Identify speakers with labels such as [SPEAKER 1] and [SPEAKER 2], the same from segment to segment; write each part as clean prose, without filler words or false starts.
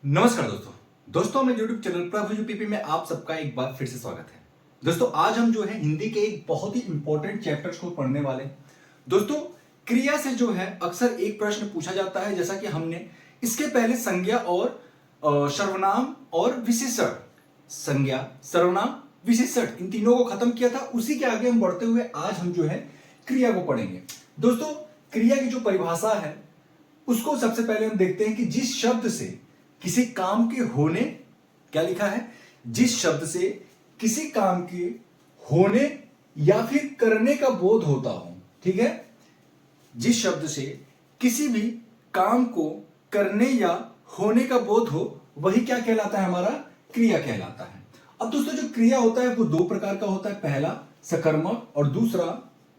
[SPEAKER 1] नमस्कार दोस्तों मैं यूट्यूब चैनल प्रभु यूपीपी में आप सबका एक बार फिर से स्वागत है। दोस्तों आज हम जो है हिंदी के एक बहुत ही इंपॉर्टेंट चैप्टर्स को पढ़ने वाले हैं। दोस्तों क्रिया से जो है अक्सर एक प्रश्न पूछा जाता है, जैसा कि हमने इसके पहले संज्ञा और सर्वनाम और विशेषण, संज्ञा सर्वनाम विशेषण इन तीनों को खत्म किया था। उसी के आगे हम बढ़ते हुए आज हम जो है क्रिया को पढ़ेंगे। दोस्तों क्रिया की जो परिभाषा है उसको सबसे पहले हम देखते हैं कि जिस शब्द से किसी काम के होने, क्या लिखा है, जिस शब्द से किसी काम के होने या फिर करने का बोध होता हो। ठीक है, जिस शब्द से किसी भी काम को करने या होने का बोध हो वही क्या कहलाता है, हमारा क्रिया कहलाता है। अब दोस्तों जो क्रिया होता है वो दो प्रकार का होता है, पहला सकर्मक और दूसरा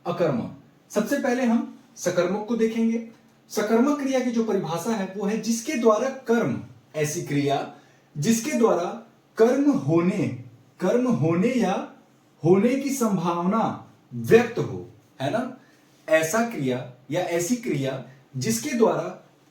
[SPEAKER 1] अकर्मक। सबसे पहले हम सकर्मक को देखेंगे। सकर्मक क्रिया की जो परिभाषा है वो है जिसके द्वारा कर्म, ऐसी क्रिया जिसके द्वारा कर्म होने या होने की संभावना व्यक्त हो, है ना। ऐसा क्रिया या ऐसी क्रिया जिसके द्वारा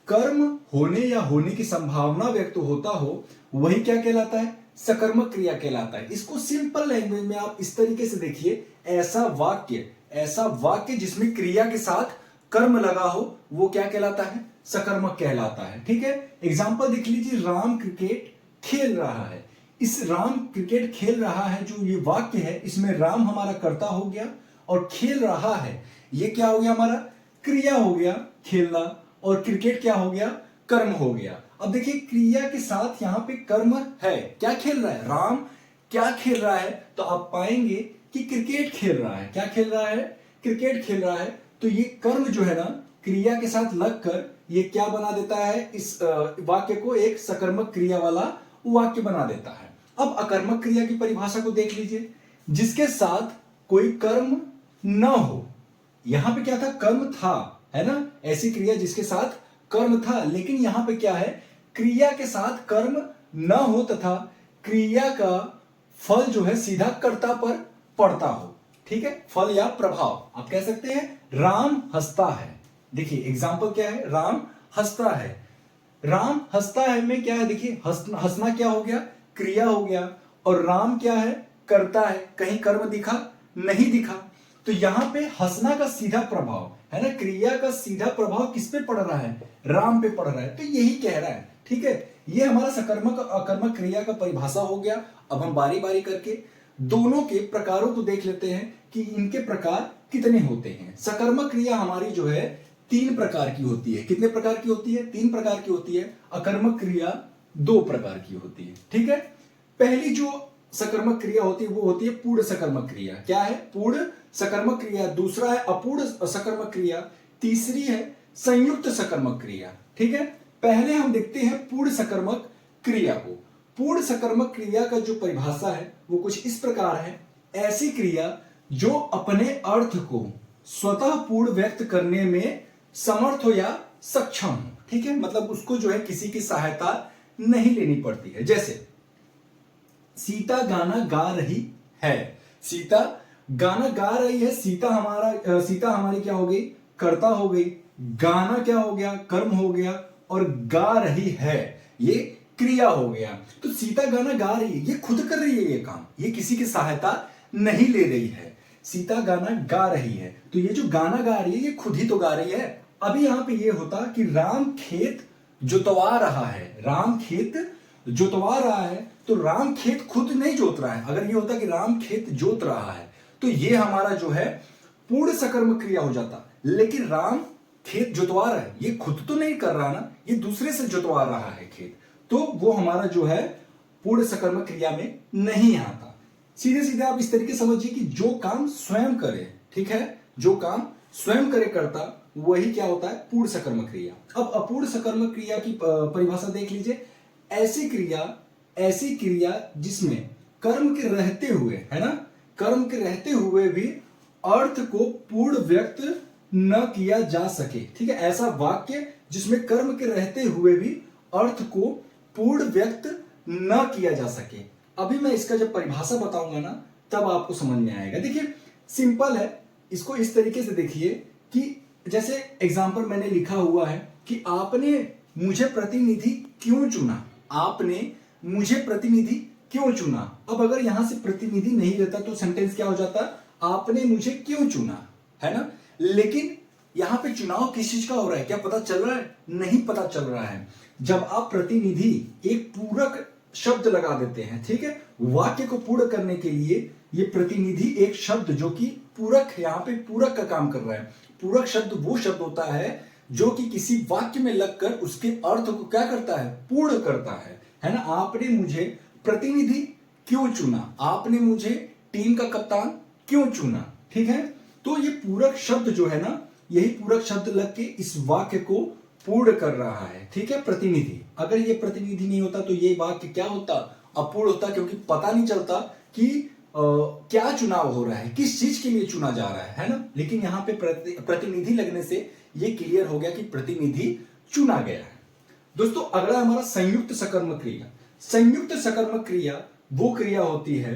[SPEAKER 1] कर्म होने या होने की संभावना व्यक्त होता हो वही क्या कहलाता है, सकर्मक क्रिया कहलाता है। इसको सिंपल लैंग्वेज में आप इस तरीके से देखिए, ऐसा वाक्य जिसमें क्रिया के साथ कर्म लगा हो वो क्या कहलाता है, सकर्मक कहलाता है। ठीक है, एग्जांपल देख लीजिए, राम क्रिकेट खेल रहा है। इस राम क्रिकेट खेल रहा है जो ये वाक्य है, इसमें राम हमारा कर्ता हो गया और खेल रहा है ये क्या हो गया, हमारा क्रिया हो गया खेलना, और क्रिकेट क्या हो गया, कर्म हो गया। अब देखिए क्रिया के साथ यहां पे कर्म है, क्या खेल रहा है, राम क्या खेल रहा है, तो आप पाएंगे कि क्रिकेट खेल रहा है। क्या खेल रहा है, क्रिकेट खेल रहा है। तो ये कर्म जो है ना क्रिया के साथ लगकर ये क्या बना देता है, इस वाक्य को एक सकर्मक क्रिया वाला वाक्य बना देता है। अब अकर्मक क्रिया की परिभाषा को देख लीजिए, जिसके साथ कोई कर्म न हो। यहां पे क्या था, कर्म था, है ना, ऐसी क्रिया जिसके साथ कर्म था, लेकिन यहां पे क्या है, क्रिया के साथ कर्म न हो तथा क्रिया का फल जो है सीधा कर्ता पर पड़ता हो। ठीक है, फल या प्रभाव आप कह सकते हैं। राम हंसता है, देखिए एग्जाम्पल क्या है, राम हंसता है। राम हंसता है में क्या है, देखिए हंसना क्या हो गया, क्रिया हो गया, और राम क्या है, करता है। कहीं कर्म दिखा, नहीं दिखा। तो यहां पे हंसना का सीधा प्रभाव है ना, क्रिया का सीधा प्रभाव किस पे पड़ रहा है, राम पे पड़ रहा है। तो यही कह रहा है। ठीक है, ये हमारा सकर्मक अकर्मक क्रिया का परिभाषा हो गया। अब हम बारी बारी करके दोनों के प्रकारों को देख लेते हैं कि इनके प्रकार कितने होते हैं। सकर्मक क्रिया हमारी जो है तीन प्रकार की होती है। कितने प्रकार की होती है, तीन प्रकार की होती है। अकर्मक क्रिया दो प्रकार की होती है। ठीक है, पहली जो सकर्मक क्रिया होती है वो होती है पूर्ण सकर्मक क्रिया। क्या है, पूर्ण सकर्मक क्रिया। दूसरा है अपूर्ण सकर्मक क्रिया। तीसरी है संयुक्त सकर्मक क्रिया। ठीक है, पहले हम देखते हैं पूर्ण सकर्मक क्रिया को। पूर्ण सकर्मक क्रिया का जो परिभाषा है वो कुछ इस प्रकार है, ऐसी क्रिया जो अपने अर्थ को स्वतः पूर्ण व्यक्त करने में समर्थ हो या सक्षम हो। ठीक है, मतलब उसको जो है किसी की सहायता नहीं लेनी पड़ती है। जैसे सीता गाना गा रही है, सीता गाना गा रही है, सीता हमारी क्या हो गई, कर्ता हो गई, गाना क्या हो गया, कर्म हो गया, और गा रही है ये क्रिया हो गया। तो सीता गाना गा रही है, ये खुद कर रही है ये काम, ये किसी की सहायता नहीं ले रही है। सीता गाना गा रही है, तो ये जो गाना गा रही है ये खुद ही तो गा रही है। अभी यहां पे ये होता कि राम खेत जोतवा रहा है, राम खेत जोतवा रहा है, तो राम खेत खुद नहीं जोत रहा है। अगर ये होता कि राम खेत जोत रहा है तो ये हमारा जो है पूर्ण सकर्मक क्रिया हो जाता। लेकिन राम खेत जोतवा रहा है, ये खुद तो नहीं कर रहा ना, ये दूसरे से जोतवा रहा है खेत, तो वो हमारा जो है पूर्ण सकर्मक क्रिया में नहीं आता। सीधे सीधे आप इस तरीके समझिए कि जो काम स्वयं करे, ठीक है, जो काम स्वयं करे करता, वही क्या होता है, पूर्ण सकर्मक क्रिया। अब अपूर्ण सकर्मक क्रिया की परिभाषा देख लीजिए, ऐसी क्रिया जिसमें कर्म के रहते हुए, है ना, कर्म के रहते हुए भी अर्थ को पूर्ण व्यक्त न किया जा सके। ठीक है, ऐसा वाक्य जिसमें कर्म के रहते हुए भी अर्थ को पूर्ण व्यक्त न किया जा सके। अभी मैं इसका जब परिभाषा बताऊंगा ना तब आपको समझ में आएगा। देखिए सिंपल है, इसको इस तरीके से देखिए कि जैसे एग्जाम्पल मैंने लिखा हुआ है कि आपने मुझे प्रतिनिधि क्यों चुना। आपने मुझे प्रतिनिधि क्यों चुना। अब अगर यहां से प्रतिनिधि नहीं रहता तो सेंटेंस क्या हो जाता, आपने मुझे क्यों चुना, है ना। लेकिन यहां पे चुनाव किस चीज का हो रहा है, क्या पता चल रहा है, नहीं पता चल रहा है। जब आप प्रतिनिधि एक पूरक शब्द लगा देते हैं, ठीक है, वाक्य को पूर्ण करने के लिए ये प्रतिनिधि एक शब्द जो कि पूरक है, यहां पे पूरक का काम कर रहा है। पूरक शब्द वो शब्द होता है जो कि किसी वाक्य में लगकर उसके अर्थ को क्या करता है, पूर्ण करता है ना। आपने मुझे प्रतिनिधि क्यों चुना, आपने मुझे टीम का कप्तान क्यों चुना, ठीक है। तो ये पूरक शब्द जो है ना, यही पूरक शब्द लग के इस वाक्य को पूर्ण कर रहा है, ठीक है, प्रतिनिधि। अगर ये प्रतिनिधि नहीं होता तो ये वाक्य क्या होता, अपूर्ण होता, क्योंकि पता नहीं चलता कि क्या चुनाव हो रहा है, किस चीज के लिए चुना जा रहा है ना। लेकिन यहां पे प्रतिनिधि लगने से ये क्लियर हो गया कि प्रतिनिधि चुना गया है। दोस्तों अगला हमारा संयुक्त सकर्मक क्रिया। संयुक्त सकर्मक क्रिया वो क्रिया होती है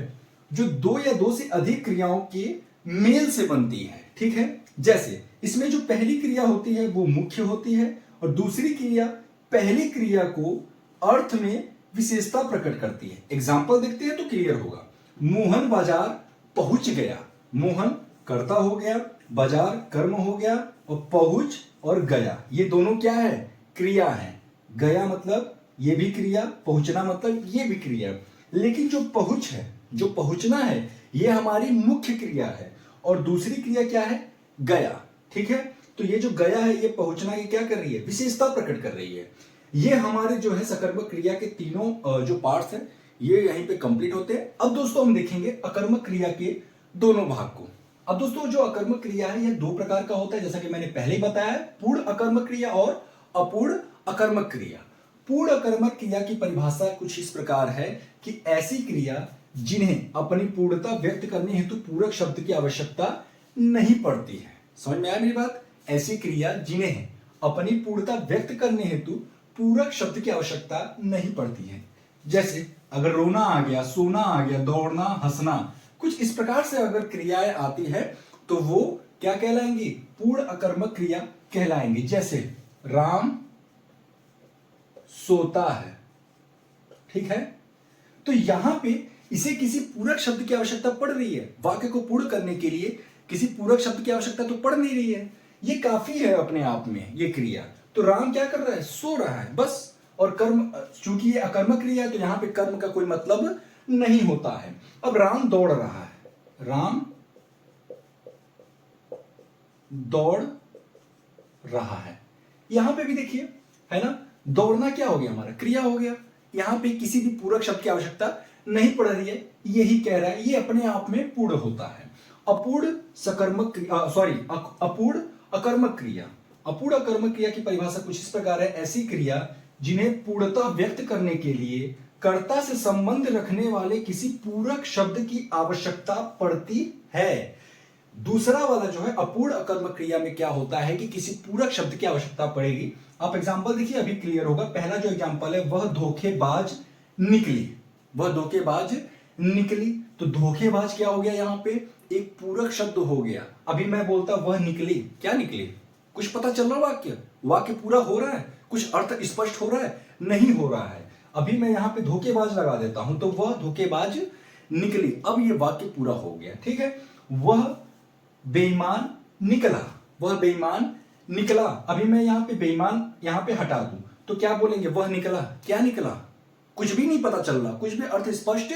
[SPEAKER 1] जो दो या दो से अधिक क्रियाओं के मेल से बनती है, ठीक है। जैसे इसमें जो पहली क्रिया होती है वो मुख्य होती है और दूसरी क्रिया पहली क्रिया को अर्थ में विशेषता प्रकट करती है। एग्जाम्पल देखते हैं तो क्लियर होगा। मोहन बाजार पहुंच गया, मोहन कर्ता हो गया, बाजार कर्म हो गया और पहुंच और गया ये दोनों क्या है, क्रिया है। गया मतलब ये भी क्रिया, पहुंचना मतलब ये भी क्रिया। लेकिन जो पहुंच है, जो पहुंचना है, ये हमारी मुख्य क्रिया है और दूसरी क्रिया क्या है, गया, ठीक है। तो ये जो गया है, ये पहुंचना, ये क्या कर रही है, विशेषता प्रकट कर रही है। ये हमारे जो है सकर्मक क्रिया के तीनों जो पार्ट्स हैं ये यहीं पे कंप्लीट होते हैं। अब दोस्तों हम देखेंगे अकर्मक क्रिया के दोनों भाग को। अब दोस्तों जो अकर्मक क्रिया है ये दो प्रकार का होता है, जैसा कि मैंने पहले ही बताया, पूर्ण अकर्मक क्रिया और अपूर्ण अकर्मक क्रिया। पूर्ण अकर्मक क्रिया की परिभाषा कुछ इस प्रकार है कि ऐसी क्रिया जिन्हें अपनी पूर्णता व्यक्त करने हेतु पूरक शब्द की आवश्यकता नहीं पड़ती है। समझ में आया मेरी बात। ऐसी क्रिया जिन्हें अपनी पूर्णता व्यक्त करने हेतु पूरक शब्द की आवश्यकता नहीं पड़ती है। जैसे अगर रोना आ गया, सोना आ गया, दौड़ना, हंसना, कुछ इस प्रकार से अगर क्रियाएं आती है तो वो क्या कहलाएंगी, पूर्ण अकर्मक क्रिया कहलाएंगी। जैसे राम सोता है, ठीक है। तो यहां पे इसे किसी पूरक शब्द की आवश्यकता पड़ रही है, वाक्य को पूर्ण करने के लिए किसी पूरक शब्द की आवश्यकता तो पड़ नहीं रही है, ये काफी है अपने आप में ये क्रिया। तो राम क्या कर रहा है, सो रहा है बस। और कर्म, चूंकि ये अकर्मक क्रिया है तो यहां पे कर्म का कोई मतलब नहीं होता है। अब राम दौड़ रहा है, राम दौड़ रहा है, यहां पे भी देखिए, है ना, दौड़ना क्या हो गया, हमारा क्रिया हो गया। यहां पे किसी भी पूरक शब्द की आवश्यकता नहीं पड़ रही है, यही कह रहा है, ये अपने आप में पूर्ण होता है। अपूर्ण सकर्मक अपूर्ण अकर्मक क्रिया। अपूर्ण अकर्मक क्रिया की परिभाषा कुछ इस प्रकार है, ऐसी क्रिया जिन्हें पूर्णता व्यक्त करने के लिए कर्ता से संबंध रखने वाले किसी पूरक शब्द की आवश्यकता पड़ती है। दूसरा वाला जो है अपूर्ण अकर्मक क्रिया में क्या होता है कि किसी पूरक शब्द की आवश्यकता पड़ेगी। आप एग्जांपल देखिए, अभी क्लियर होगा। पहला जो एग्जांपल है, वह धोखेबाज निकली, वह धोखेबाज निकली। तो धोखेबाज क्या हो गया, यहां पे एक पूरक शब्द हो गया। अभी मैं बोलता वह निकली, क्या निकली, कुछ पता चल रहा, वाक्य पूरा हो रहा है, कुछ अर्थ स्पष्ट हो रहा है, नहीं हो रहा है। अभी मैं यहां पे धोखेबाज लगा देता हूं तो वह धोखेबाज निकली, अब ये वाक्य पूरा हो गया, ठीक है। वह बेईमान निकला, वह बेईमान निकला। अभी मैं यहां पे बेईमान यहां पे हटा दूं तो क्या बोलेंगे, वह निकला, क्या निकला, कुछ भी नहीं पता चल रहा, कुछ भी अर्थ स्पष्ट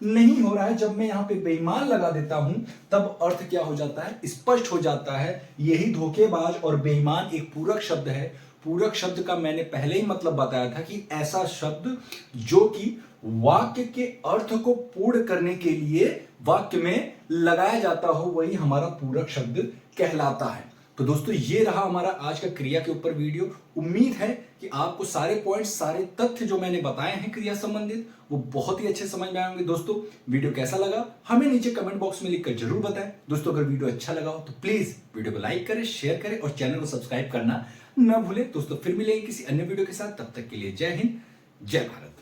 [SPEAKER 1] नहीं हो रहा है। जब मैं यहां पे बेईमान लगा देता हूं तब अर्थ क्या हो जाता है, स्पष्ट हो जाता है। यही धोखेबाज और बेईमान एक पूरक शब्द है। पूरक शब्द का मैंने पहले ही मतलब बताया था कि ऐसा शब्द जो कि वाक्य के अर्थ को पूर्ण करने के लिए वाक्य में लगाया जाता हो, वही हमारा पूरक शब्द कहलाता है। तो दोस्तों ये रहा हमारा आज का क्रिया के ऊपर वीडियो। उम्मीद है कि आपको सारे पॉइंट्स, सारे तथ्य जो मैंने बताए हैं क्रिया संबंधित, वो बहुत ही अच्छे समझ में आएंगे। दोस्तों वीडियो कैसा लगा हमें नीचे कमेंट बॉक्स में लिखकर जरूर बताएं। दोस्तों अगर वीडियो अच्छा लगा हो तो प्लीज वीडियो को लाइक करें, शेयर करें और चैनल को सब्सक्राइब करना ना भूलें। दोस्तों फिर मिलेंगे किसी अन्य वीडियो के साथ, तब तक के लिए जय हिंद, जय भारत।